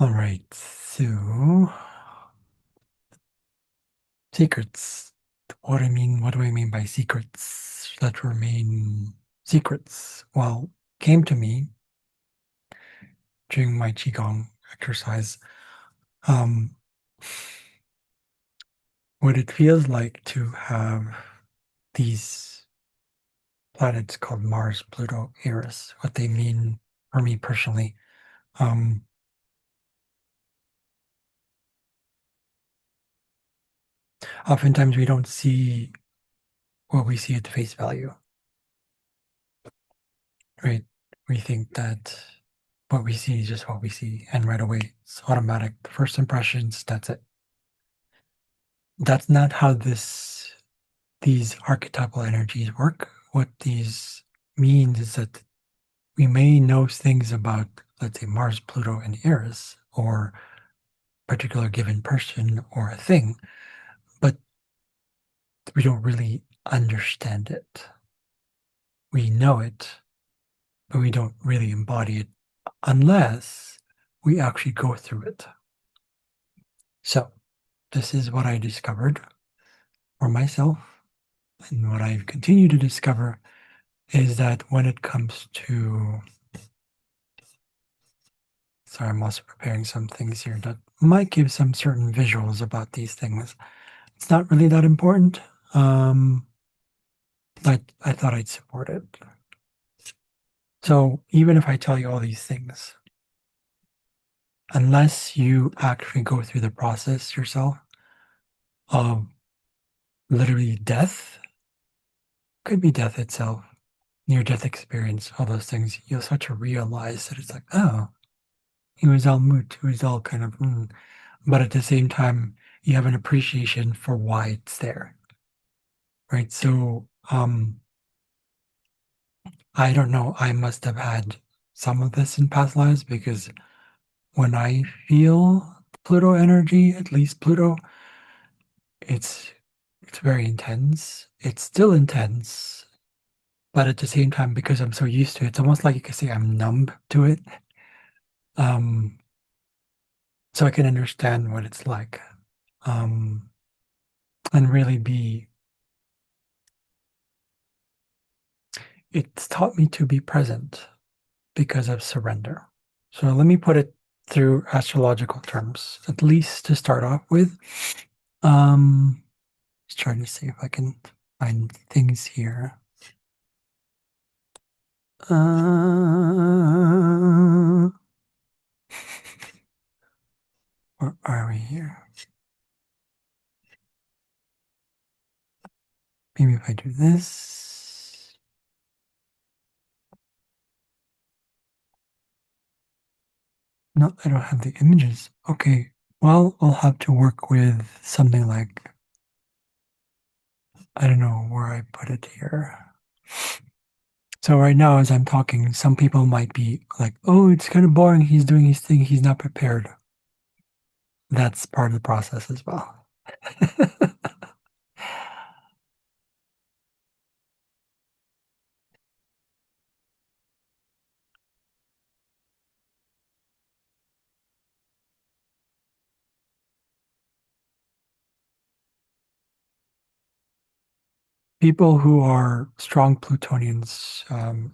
All right, so secrets. What do I mean by secrets that remain secrets? Well, came to me during my Qigong exercise. Um, what it feels like to have these planets called Mars, Pluto, Eris, what they mean for me personally. Um, Oftentimes we don't see what we see at face value, right? We think that what we see is just what we see, and right away it's automatic. The first impressions, that's it. That's not how these archetypal energies work. What these means is that we may know things about, let's say, Mars, Pluto, and Eris, or a particular given person or a thing, but we don't really understand it. We know it, but we don't really embody it unless we actually go through it. So, this is what I discovered for myself, and what I've continued to discover is that when it comes to, sorry, I'm also preparing some things here that might give some certain visuals about these things. It's not really that important, but I thought I'd support it. So even if I tell you all these things, unless you actually go through the process yourself of literally death, could be death itself, near death experience, all those things, you'll start to realize that it's like, oh, he was all moot, he was all kind of, but at the same time, you have an appreciation for why it's there, right? So, I don't know, I must have had some of this in past lives because when I feel Pluto energy, at least Pluto, it's it's very intense. It's still intense, but at the same time, because I'm so used to it, it's almost like you could say I'm numb to it. Um, so I can understand what it's like, um, and really be. It's taught me to be present because of surrender. So let me put it through astrological terms, at least to start off with. Um, just trying to see if I can find things here. Uh, where are we here? Maybe if I do this. No, I don't have the images. Okay, well, I'll have to work with something like, I don't know where I put it here. So right now, as I'm talking, some people might be like, oh, it's kind of boring. He's doing his thing. He's not prepared. That's part of the process as well. People who are strong Plutonians, um,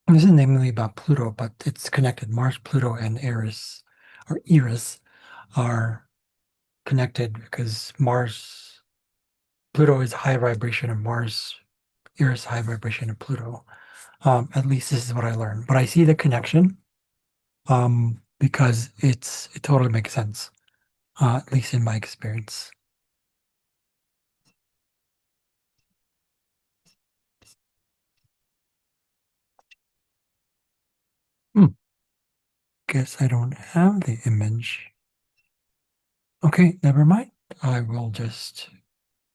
this is namely about Pluto, but it's connected. Mars, Pluto, and Eris, or Eris, are connected because Mars, Pluto is high vibration of Mars, Eris high vibration of Pluto. At least this is what I learned. But I see the connection because it totally makes sense, at least in my experience. Hmm. Guess I don't have the image. Okay, never mind. I will just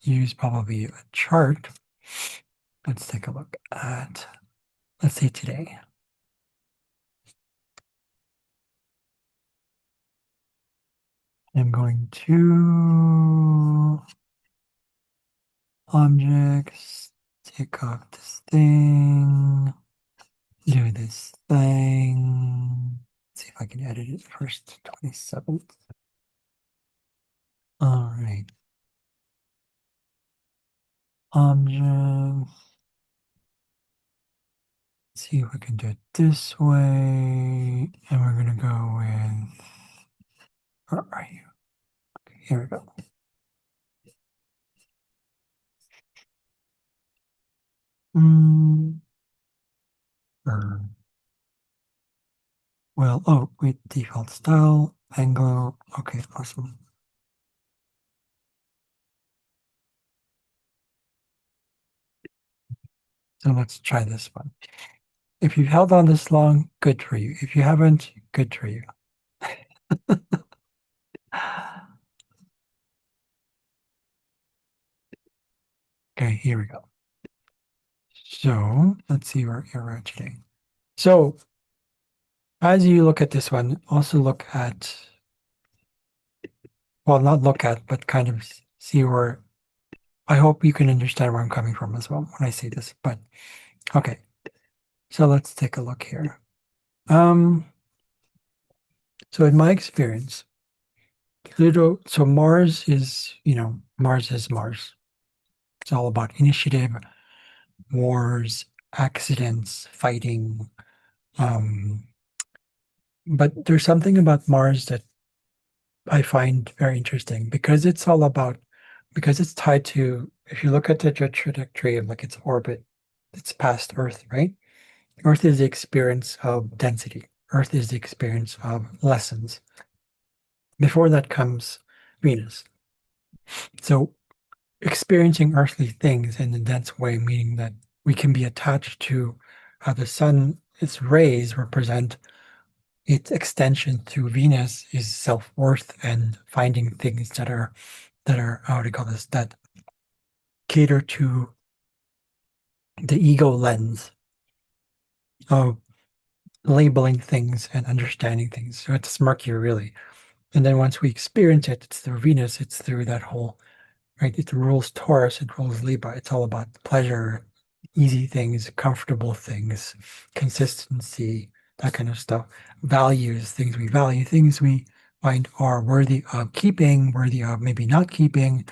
use probably a chart. Let's take a look at, let's say today. I'm going to objects, take off this thing, do this thing. see if I can edit it first. 27th. All right. Let's see if we can do it this way. And we're gonna go with, where are you? Okay, here we go. Mm, er, well, oh, wait, default style, Anglo. Okay, awesome. So let's try this one. If you've held on this long, good for you. If you haven't, good for you. Okay, here we go. So let's see where you're at today. So as you look at this one, also look at, well, not look at, but kind of see where, I hope you can understand where I'm coming from as well when I say this, but okay. So let's take a look here. So in my experience, Pluto, so Mars is, Mars is Mars. It's all about initiative, wars, accidents, fighting. Um, but there's something about Mars that I find very interesting because it's all about, because it's tied to, if you look at the trajectory of like its orbit, it's past Earth, right? Earth is the experience of density. Earth is the experience of lessons. Before that comes Venus. So experiencing earthly things in a dense way, meaning that we can be attached to how the sun, its rays represent its extension to Venus is self-worth and finding things that are how do you call this, that cater to the ego lens of labeling things and understanding things. So it's Mercury really. And then once we experience it, it's through Venus, it's through that whole, right? It rules Taurus, it rules Libra. It's all about pleasure, easy things, comfortable things, consistency, that kind of stuff. Values, things we value, things we find are worthy of keeping, worthy of maybe not keeping,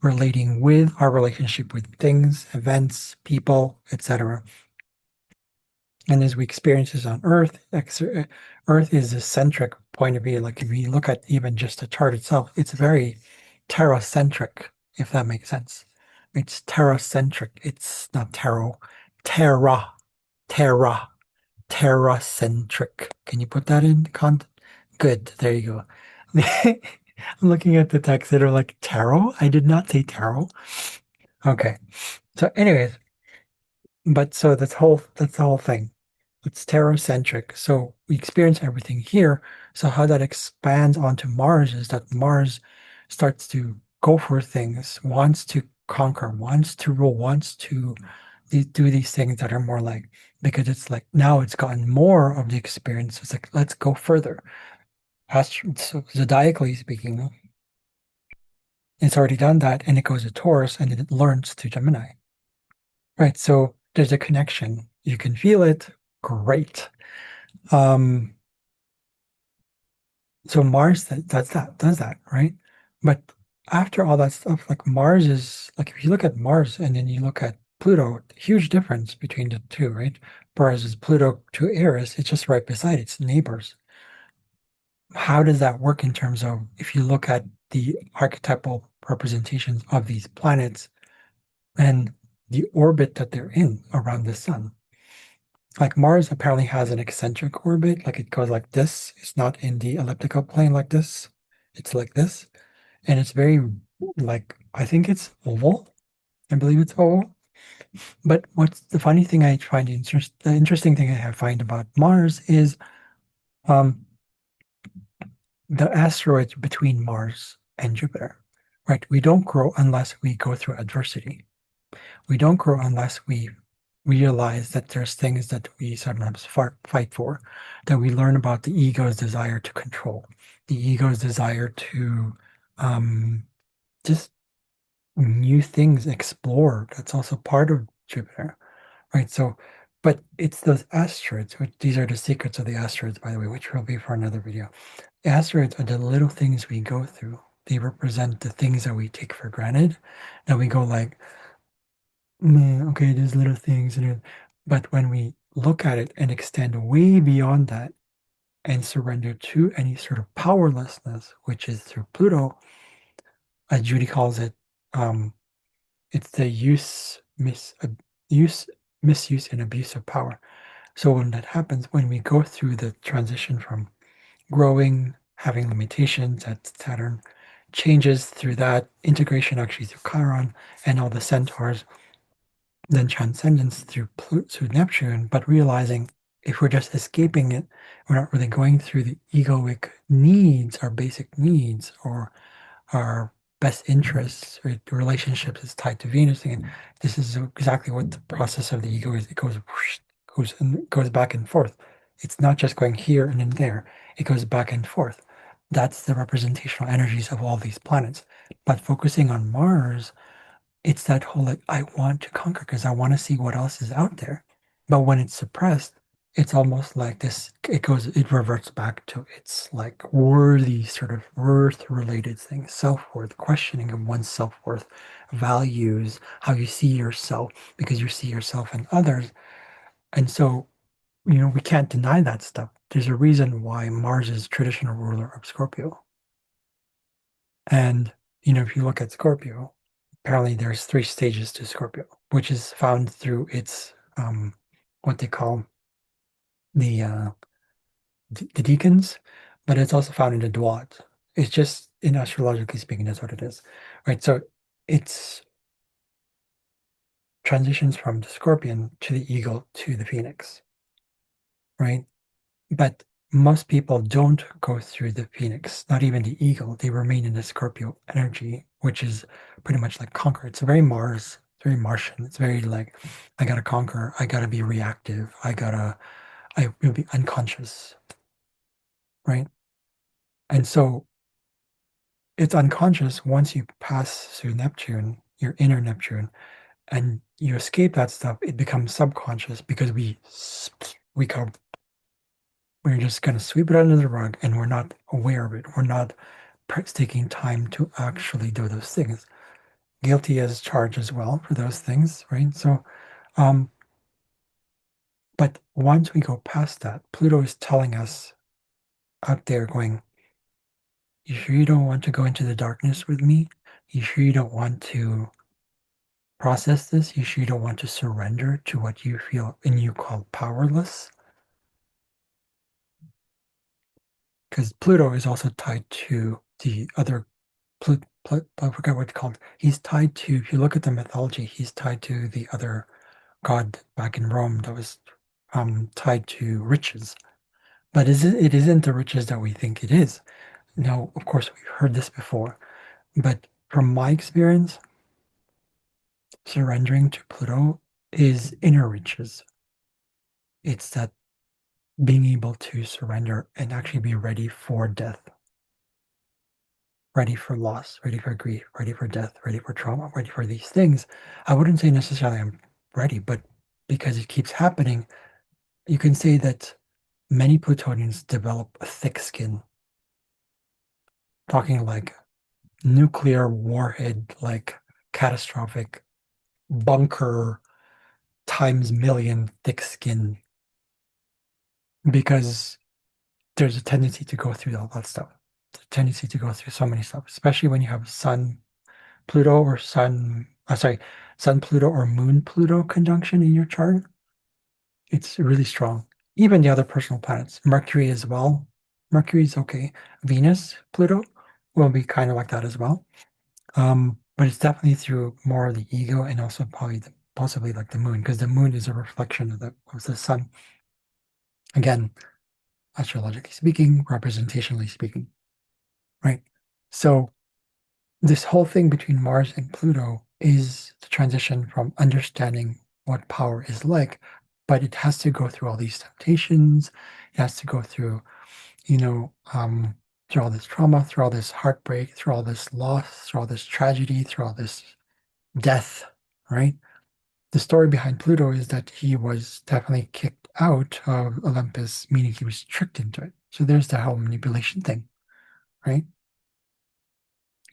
relating with our relationship with things, events, people, etc. And as we experience this on Earth, Earth is a centric point of view. Like if you look at even just the chart itself, it's very Terra-centric, if that makes sense. It's Terra-centric. It's not tarot. Terra, Terra, Terra-centric. Can you put that in content? Good. There you go. I'm looking at the text that are like tarot. I did not say tarot. Okay. So, anyways, but so that's the whole thing. It's Terra-centric. So we experience everything here. So how that expands onto Mars is that Mars starts to go for things, wants to conquer, wants to rule, wants to do these things that are more like, because it's like now it's gotten more of the experience. It's like, let's go further. So zodiacally speaking, it's already done that and it goes to Taurus and then it learns to Gemini. Right. So there's a connection. You can feel it. Great. Um, So Mars does that, right? But after all that stuff, like Mars is like if you look at Mars and then you look at Pluto, huge difference between the two, right? Whereas is Pluto to Eris, it's just right beside its neighbors. How does that work in terms of if you look at the archetypal representations of these planets and the orbit that they're in around the sun? Like Mars apparently has an eccentric orbit, like it goes like this. It's not in the elliptical plane like this. It's like this. And it's very like I think it's oval. I believe it's oval. But what's the funny thing I find the interesting thing I find about Mars is um the asteroids between Mars and Jupiter. Right? We don't grow unless we go through adversity. We don't grow unless we realize that there's things that we sometimes fight for, that we learn about the ego's desire to control, the ego's desire to um, just new things explore. That's also part of Jupiter, right? So, But it's those asteroids, which these are the secrets of the asteroids, by the way, which will be for another video. Asteroids are the little things we go through. They represent the things that we take for granted, that we go like, okay, there's little things, but when we look at it and extend way beyond that and surrender to any sort of powerlessness, which is through Pluto, as Judy calls it, um, it's the use, misuse, and abuse of power. So when that happens, when we go through the transition from growing, having limitations at Saturn, changes through that integration actually through Chiron and all the centaurs, then transcendence through Neptune, but realizing if we're just escaping it, we're not really going through the egoic needs, our basic needs, or our best interests, or relationships is tied to Venus. And this is exactly what the process of the ego is. It goes whoosh, goes back and forth. It's not just going here and in there. It goes back and forth. That's the representational energies of all these planets. But focusing on Mars, it's that whole like I want to conquer because I want to see what else is out there. But when it's suppressed, it's almost like this, it reverts back to its like worthy sort of worth related things, self-worth, questioning of one's self-worth, values, how you see yourself, because you see yourself in others. And so, we can't deny that stuff. There's a reason why Mars is traditional ruler of Scorpio. And, if you look at Scorpio, apparently there's three stages to Scorpio, which is found through its what they call the the deacons, but it's also found in the Dwad. It's just in astrologically speaking, that's what it is, right? So it's transitions from the Scorpion to the Eagle to the Phoenix, right? But most people don't go through the Phoenix, not even the Eagle. They remain in the Scorpio energy, which is pretty much like conquer. It's very Mars, it's very Martian. It's very like, I gotta conquer, I gotta be reactive, I will be unconscious, right? And so it's unconscious once you pass through Neptune, your inner Neptune, and you escape that stuff, it becomes subconscious because we go we're just going to sweep it under the rug and we're not aware of it. We're not taking time to actually do those things. Guilty as charged as well for those things, right? So, um, but once we go past that, Pluto is telling us out there going, you sure you don't want to go into the darkness with me? You sure you don't want to process this? You sure you don't want to surrender to what you feel and you call powerless? Because Pluto is also tied to the other I forgot what it's called. He's tied to, if you look at the mythology, he's tied to the other god back in Rome that was tied to riches. But it isn't the riches that we think it is. Now, of course, we've heard this before, but from my experience, surrendering to Pluto is inner riches. It's that being able to surrender and actually be ready for death, ready for loss, ready for grief, ready for death, ready for trauma, ready for these things. I wouldn't say necessarily I'm ready, but because it keeps happening, you can say that many Plutonians develop a thick skin, talking like nuclear warhead, like catastrophic bunker times million thick skin, because there's a tendency to go through all that stuff. There's a tendency to go through so many stuff, especially when you have Sun Pluto or Sun Pluto or Moon Pluto conjunction in your chart. It's really strong. Even the other personal planets, Mercury as well. Mercury's okay. Venus, Pluto will be kind of like that as well. But it's definitely through more of the ego and also probably possibly like the moon, because the moon is a reflection of the sun. Again, astrologically speaking, representationally speaking, right? So this whole thing between Mars and Pluto is the transition from understanding what power is like, but it has to go through all these temptations. It has to go through, through all this trauma, through all this heartbreak, through all this loss, through all this tragedy, through all this death, right? The story behind Pluto is that he was definitely kicked out of Olympus, meaning he was tricked into it. So there's the whole manipulation thing, right?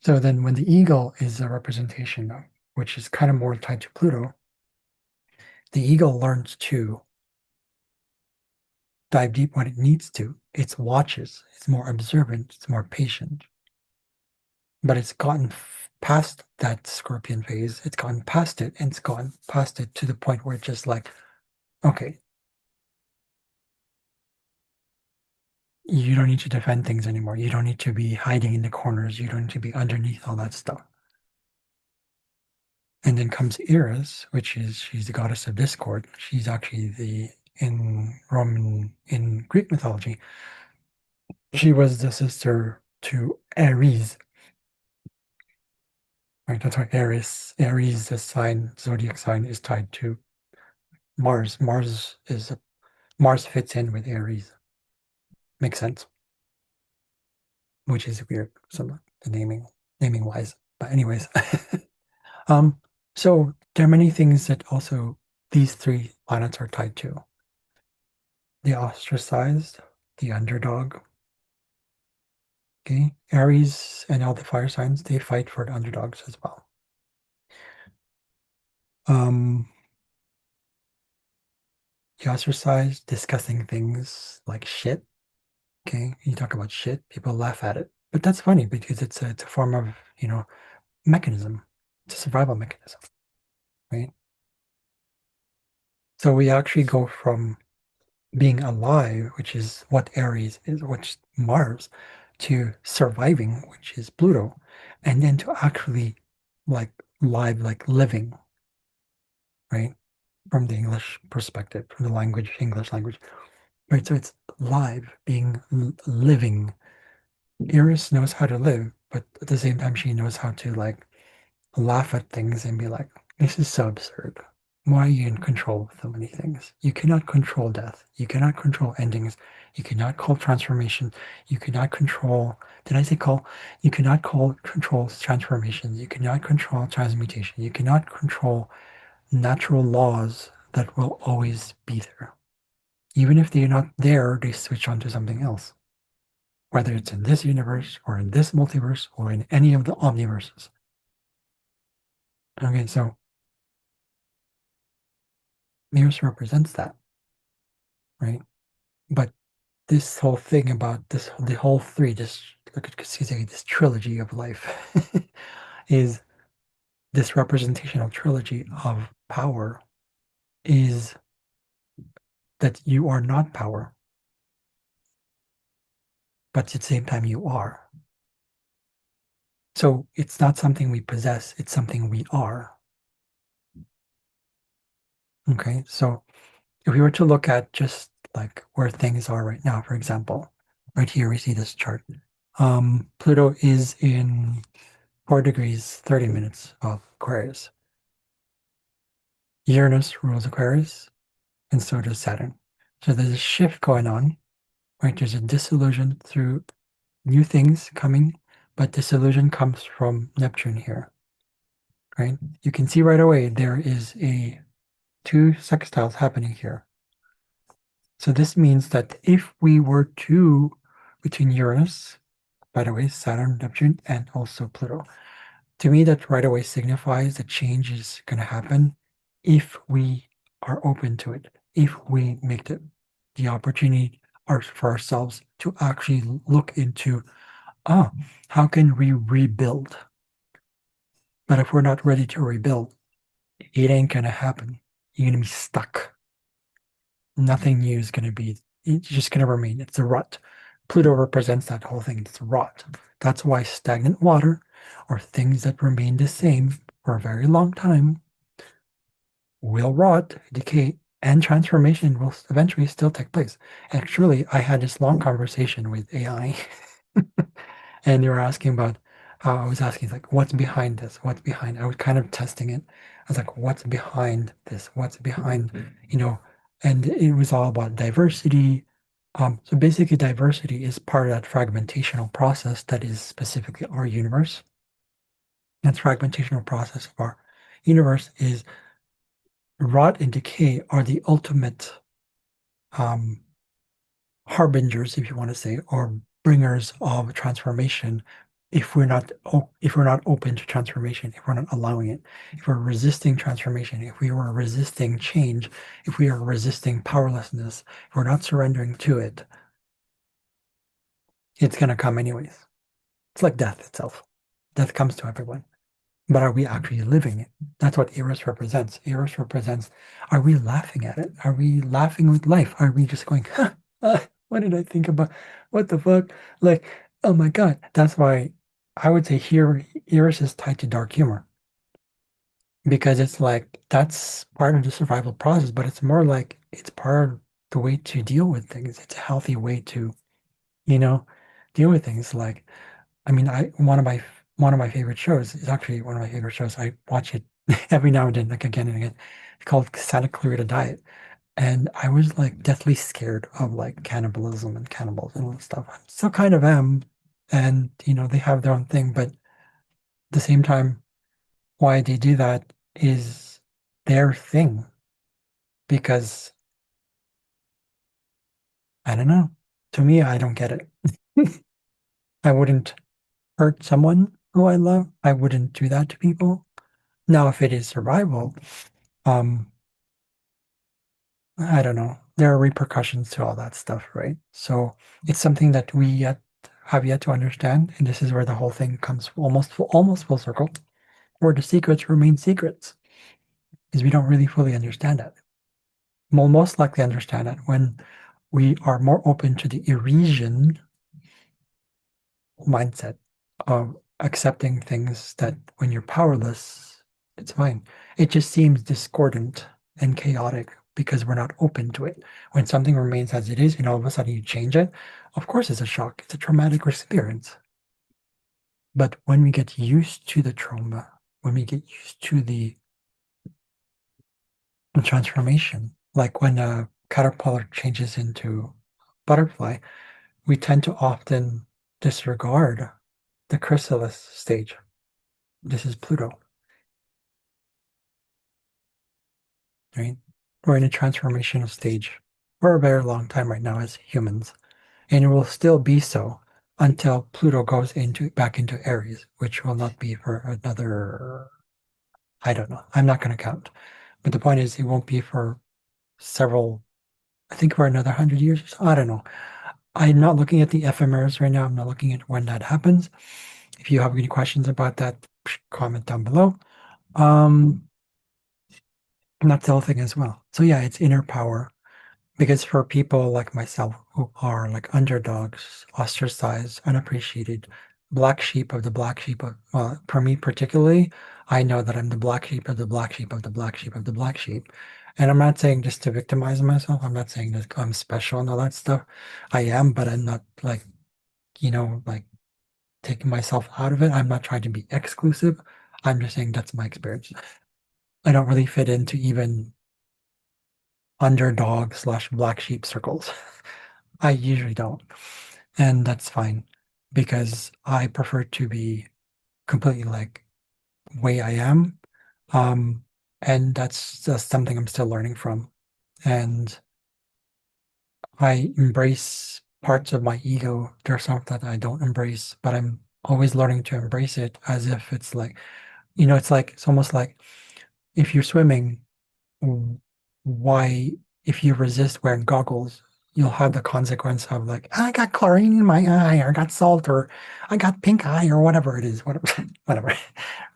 So then when the eagle is a representation of, which is kind of more tied to Pluto, the eagle learns to dive deep when it needs to. It watches, it's more observant, it's more patient. But it's gotten past that scorpion phase. It's gone past it, and it's gone past it to the point where it's just like, okay, you don't need to defend things anymore. You don't need to be hiding in the corners. You don't need to be underneath all that stuff. And then comes Eris, which is she's the goddess of discord. She's actually the in Greek mythology, she was the sister to Ares. Right, that's why Ares, the sign, zodiac sign, is tied to Mars. Mars fits in with Aries. Makes sense, which is weird. Some the naming wise, but anyways, um, so there are many things that also these three planets are tied to: the ostracized, the underdog. Okay, Aries and all the fire signs, they fight for the underdogs as well. Um, the ostracized, discussing things like shit. Okay, you talk about shit, people laugh at it, but that's funny because it's a form of mechanism. It's a survival mechanism, right? So we actually go from being alive, which is what Aries is, which Mars, to surviving, which is Pluto, and then to actually like live, like living, right? From the English perspective, from the language, English language, right? So it's live, being living. Iris knows how to live, but at the same time, she knows how to like laugh at things and be like, this is so absurd. Why are you in control of so many things? You cannot control death. You cannot control endings. You cannot call transformation. You cannot control, did I say call? You cannot control transformations. You cannot control transmutation. You cannot control natural laws that will always be there. Even if they're not there, they switch on to something else. Whether it's in this universe or in this multiverse or in any of the omniverses. Okay, so Mirrors represents that, right? But this whole thing about the whole three, this look at this trilogy of life is this representational trilogy of power is that you are not power, but at the same time you are. So it's not something we possess, it's something we are. Okay, so if we were to look at just like where things are right now, for example, right here we see this chart. Pluto is in 4 degrees, 30 minutes of Aquarius. Uranus rules Aquarius, and so does Saturn. So there's a shift going on, right? There's a disillusion through new things coming, but disillusion comes from Neptune here, right? You can see right away there is a 2 sextiles happening here. So this means that if we were to, between Uranus, by the way, Saturn, Neptune, and also Pluto, to me, that right away signifies that change is going to happen if we are open to it, if we make the opportunity for ourselves to actually look into, ah, how can we rebuild? But if we're not ready to rebuild, it ain't going to happen. You're going to be stuck. Nothing new is going to be, it's just going to remain. It's a rut. Pluto represents that whole thing. It's a rut. That's why stagnant water or things that remain the same for a very long time will rot, decay, and transformation will eventually still take place. Actually, I had this long conversation with AI, and they were asking about how I was asking, like, what's behind this? What's behind? I was kind of testing it. I was like, what's behind this? What's behind, you know? And it was all about diversity. So basically, diversity is part of that fragmentational process that is specifically our universe. That fragmentational process of our universe is rot and decay are the ultimate um, harbingers, if you want to say, or bringers of transformation. If we're not open to transformation, if we're not allowing it, if we're resisting transformation, if we were resisting change, if we are resisting powerlessness, if we're not surrendering to it, it's going to come anyways. It's like death itself. Death comes to everyone. But are we actually living it? That's what eris represents. Eris represents, are we laughing at it? Are we laughing with life? Are we just going, huh, what did I think about? What the fuck? Like, oh my God. That's why I would say here, eris is tied to dark humor because it's like, that's part of the survival process, but it's more like it's part of the way to deal with things. It's a healthy way to, you know, deal with things. Like, I mean, I one of my favorite shows is actually one of my favorite shows. I watch it every now and then, like again and again. It's called Santa Clarita Diet, and I was like deathly scared of like cannibalism and cannibals and all that stuff. I still kind of am, and they have their own thing, but at the same time, why they do that is their thing because I don't know. To me, I don't get it. I wouldn't hurt someone who I love. I wouldn't do that to people. Now, if it is survival, um, I don't know. There are repercussions to all that stuff, right? So it's something that we yet have yet to understand, and this is where the whole thing comes almost full circle, where the secrets remain secrets, is we don't really fully understand that. We'll most likely understand it when we are more open to the Eresian mindset of accepting things that when you're powerless, it's fine. It just seems discordant and chaotic because we're not open to it. When something remains as it is and all of a sudden you change it, of course it's a shock. It's a traumatic experience. But when we get used to the trauma, when we get used to the transformation, like when a caterpillar changes into butterfly, we tend to often disregard the chrysalis stage. This is Pluto, right? We're in a transformational stage for a very long time right now as humans, and it will still be so until Pluto goes into back into Aries, which will not be for another, I don't know. I'm not going to count. But the point is, it won't be for several, I think for another 100 years or so. I don't know. I'm not looking at the ephemeris right now. I'm not looking at when that happens. If you have any questions about that, comment down below. Um, and that's the whole thing as well. So yeah, it's inner power. Because for people like myself who are like underdogs, ostracized, unappreciated, black sheep of the black sheep of, well, for me particularly, I know that I'm the black sheep of the black sheep of the black sheep of the black sheep. And I'm not saying just to victimize myself. I'm not saying that I'm special and all that stuff. I am, but I'm not like, like taking myself out of it. I'm not trying to be exclusive. I'm just saying that's my experience. I don't really fit into even underdog slash black sheep circles. I usually don't. And that's fine because I prefer to be completely like way I am. Um, and that's just something I'm still learning from. And I embrace parts of my ego. There's some that I don't embrace, but I'm always learning to embrace it as if it's like, it's almost like if you're swimming, why, if you resist wearing goggles, you'll have the consequence of like, I got chlorine in my eye, or I got salt, or I got pink eye, or whatever it is, whatever, whatever,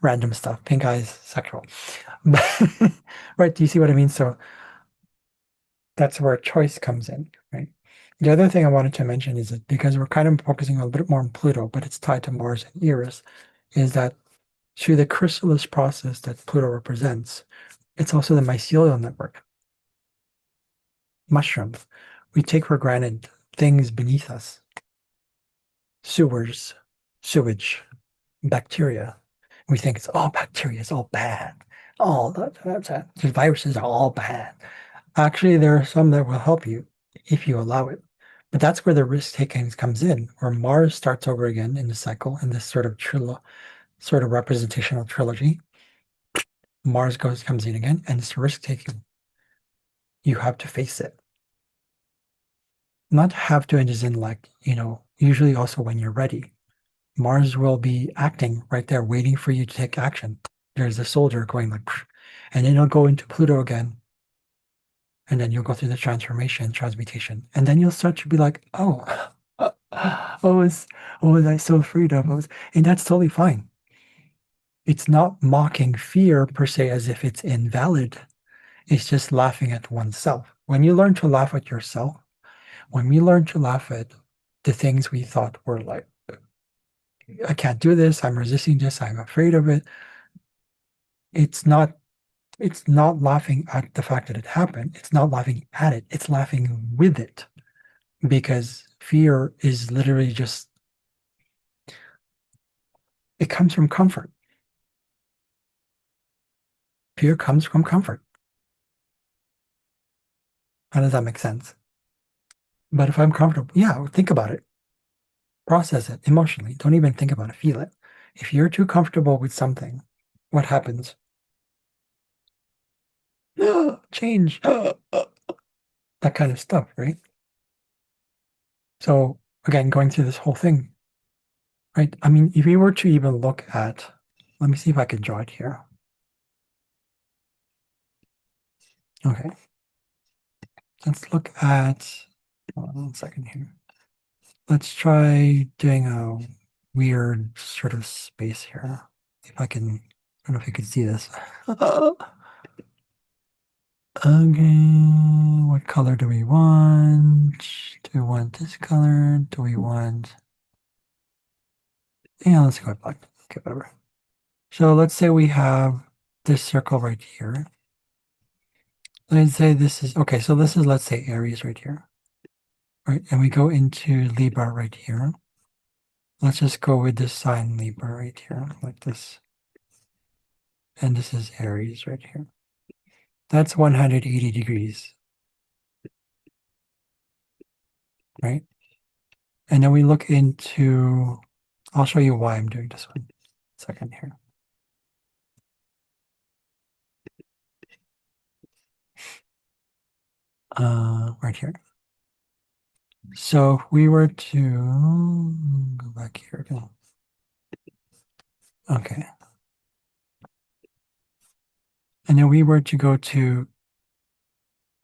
random stuff. Pink eye is sexual, but right? Do you see what I mean? So that's where choice comes in, right? The other thing I wanted to mention is that because we're kind of focusing a little bit more on Pluto, but it's tied to Mars and Eris, is that through the chrysalis process that Pluto represents, it's also the mycelial network. Mushrooms. We take for granted things beneath us, sewers, sewage, bacteria. We think it's all bacteria, it's all bad. All the viruses are all bad. Actually, there are some that will help you if you allow it. But that's where the risk taking comes in, where Mars starts over again in the cycle in this sort of representational trilogy. Mars comes in again, and it's risk taking. You have to face it. Not have to, and as in like, usually also when you're ready. Mars will be acting right there, waiting for you to take action. There's a soldier going like, "Psh," and then you'll go into Pluto again, and then you'll go through the transmutation, and then you'll start to be like, oh, what was I so afraid of? And that's totally fine. It's not mocking fear per se as if it's invalid. It's just laughing at oneself. When you learn to laugh at yourself, when we learn to laugh at the things we thought were like, I can't do this, I'm resisting this, I'm afraid of it, it's not laughing at the fact that it happened. It's not laughing at it. It's laughing with it. Because fear is literally just, it comes from comfort. Fear comes from comfort. How does that make sense? But if I'm comfortable, yeah, think about it. Process it emotionally. Don't even think about it. Feel it. If you're too comfortable with something, what happens? Change. That kind of stuff, right? So again, going through this whole thing, right? I mean, if you were to even look at, let me see if I can draw it here. Okay. Let's look at, hold on 1 second here. Let's try doing a weird sort of space here. If I can, I don't know if you can see this. Okay, what color do we want? Do we want this color? Do we want, yeah, let's go with black. Okay, whatever. So let's say we have this circle right here. Let's say this is, okay, so this is, let's say Aries right here. Right, and we go into Libra right here. Let's just go with this sign Libra right here, like this. And this is Aries right here. That's 180 degrees, right? And then we look into, I'll show you why I'm doing this one. 1 second here. Right here. So if we were to go back here again. Okay. And then we were to go to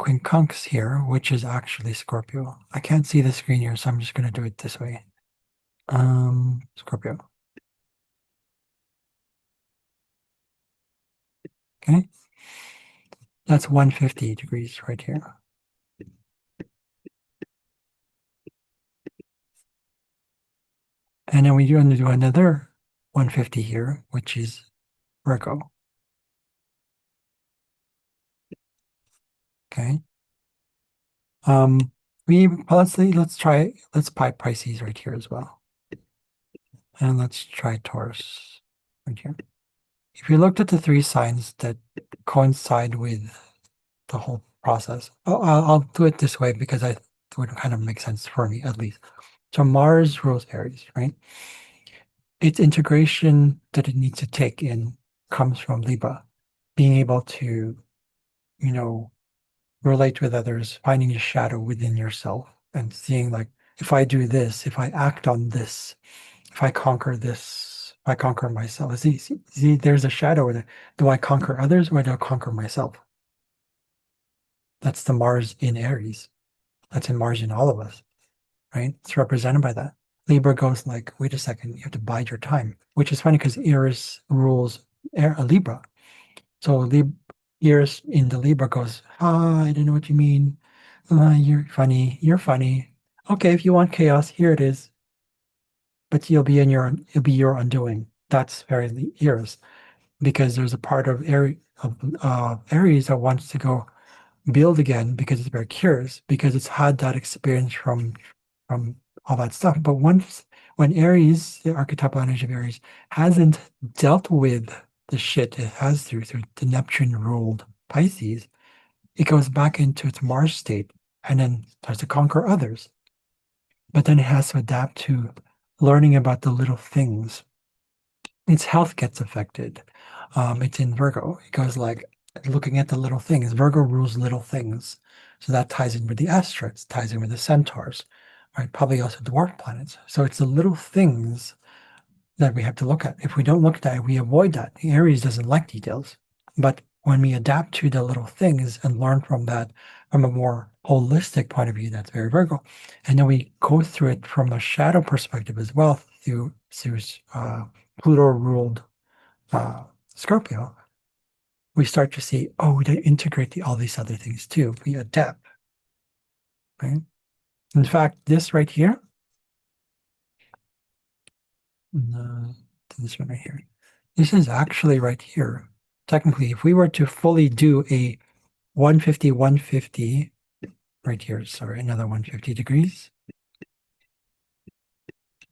quincunx here, which is actually Scorpio. I can't see the screen here, so I'm just going to do it this way. Scorpio. Okay. That's 150 degrees right here. And then we want to do another 150 here, which is Virgo. Okay. Let's try Pisces right here as well. And let's try Taurus right here. If you looked at the 3 signs that coincide with the whole process, I'll do it this way because it would kind of make sense for me at least. So Mars rules Aries, right? Its integration that it needs to take in comes from Libra, being able to, relate with others, finding a shadow within yourself and seeing like, if I do this, if I act on this, if I conquer this, if I conquer myself. See, there's a shadow there. Do I conquer others or do I conquer myself? That's the Mars in Aries. That's in Mars in all of us, right? It's represented by that. Libra goes like, wait a second, you have to bide your time, which is funny because Eris rules Libra. So Eris in the Libra goes, I don't know what you mean. You're funny. You're funny. Okay, if you want chaos, here it is. But it'll be your undoing. That's very Eris, because there's a part of Aries that wants to go build again because it's very curious, because it's had that experience from all that stuff. But when Aries, the archetypal energy of Aries, hasn't dealt with the shit it has through the Neptune ruled Pisces, it goes back into its Mars state and then starts to conquer others. But then it has to adapt to learning about the little things its health gets affected. It's in Virgo. It goes like looking at the little things. Virgo rules little things. So that ties in with the asteroids, ties in with the centaurs, right? Probably also dwarf planets. So it's the little things that we have to look at. If we don't look at that, we avoid that. Aries doesn't like details. But when we adapt to the little things and learn from that from a more holistic point of view, that's very Virgo. And then we go through it from a shadow perspective as well through Pluto ruled uh, Scorpio, we start to see, oh, they integrate all these other things too. We adapt, right? In fact, this right here, uh, this one right here, this is actually right here. Technically, if we were to fully do a 150, 150, right here, sorry, another 150 degrees,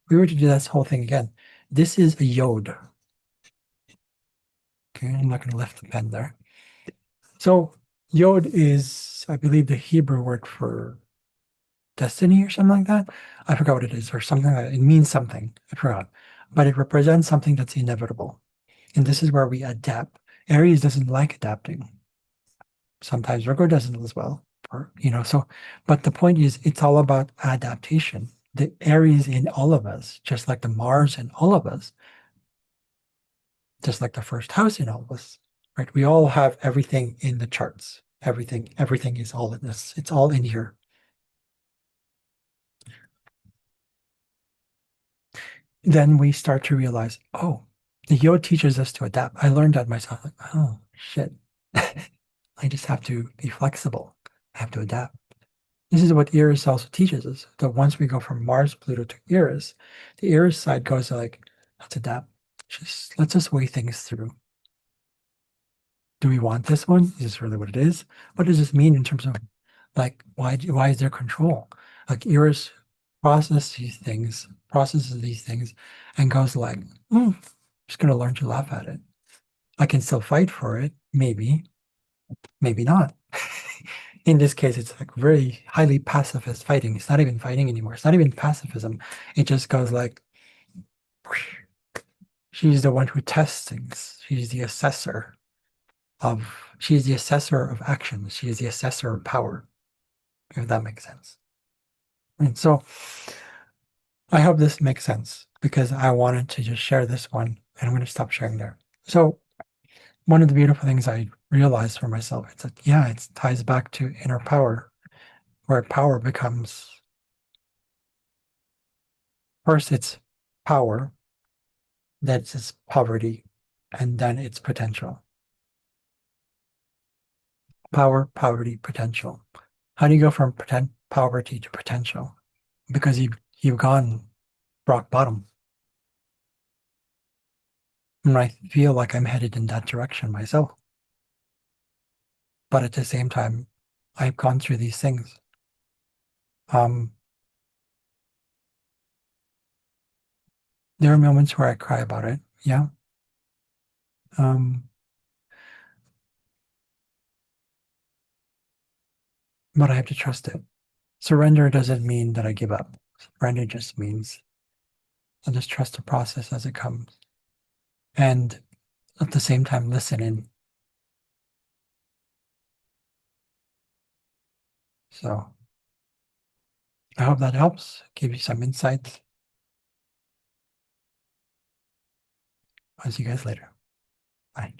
we were to do this whole thing again. This is a yod. Okay, I'm not going to lift the pen there. So yod is, I believe, the Hebrew word for destiny or something like that. I forgot what it is, or something like that. It means something. I forgot. But it represents something that's inevitable. And this is where we adapt. Aries doesn't like adapting. Sometimes Virgo doesn't as well. So but the point is it's all about adaptation. The Aries in all of us, just like the Mars in all of us, just like the first house in all of us, right? We all have everything in the charts. Everything is all in this. It's all in here. Then we start to realize, oh, the yoga teaches us to adapt. I learned that myself. Like, oh, shit. I just have to be flexible. I have to adapt. This is what Eris also teaches us. That once we go from Mars, Pluto to Eris, the Eris side goes like, let's adapt. Let's just weigh things through. Do we want this one? Is this really what it is? What does this mean in terms of like why is there control? Like Eris processes these things, and goes like, I'm just gonna learn to laugh at it. I can still fight for it, maybe, maybe not. In this case, it's like very highly pacifist fighting. It's not even fighting anymore. It's not even pacifism. It just goes like, she's the one who tests things. She's the assessor of actions. She is the assessor of power, if that makes sense. And so I hope this makes sense because I wanted to just share this one and I'm going to stop sharing there. So one of the beautiful things I realized for myself, it's like, yeah, it ties back to inner power, where power becomes first it's power, then it's poverty, and then it's potential. Power, poverty, potential. How do you go from poverty to potential? Because you've gone rock bottom. And I feel like I'm headed in that direction myself. But at the same time, I've gone through these things. Um, there are moments where I cry about it. Yeah. Um, but I have to trust it. Surrender doesn't mean that I give up. Surrender just means I just trust the process as it comes. And at the same time, listen in. So I hope that helps, give you some insights. I'll see you guys later. Bye.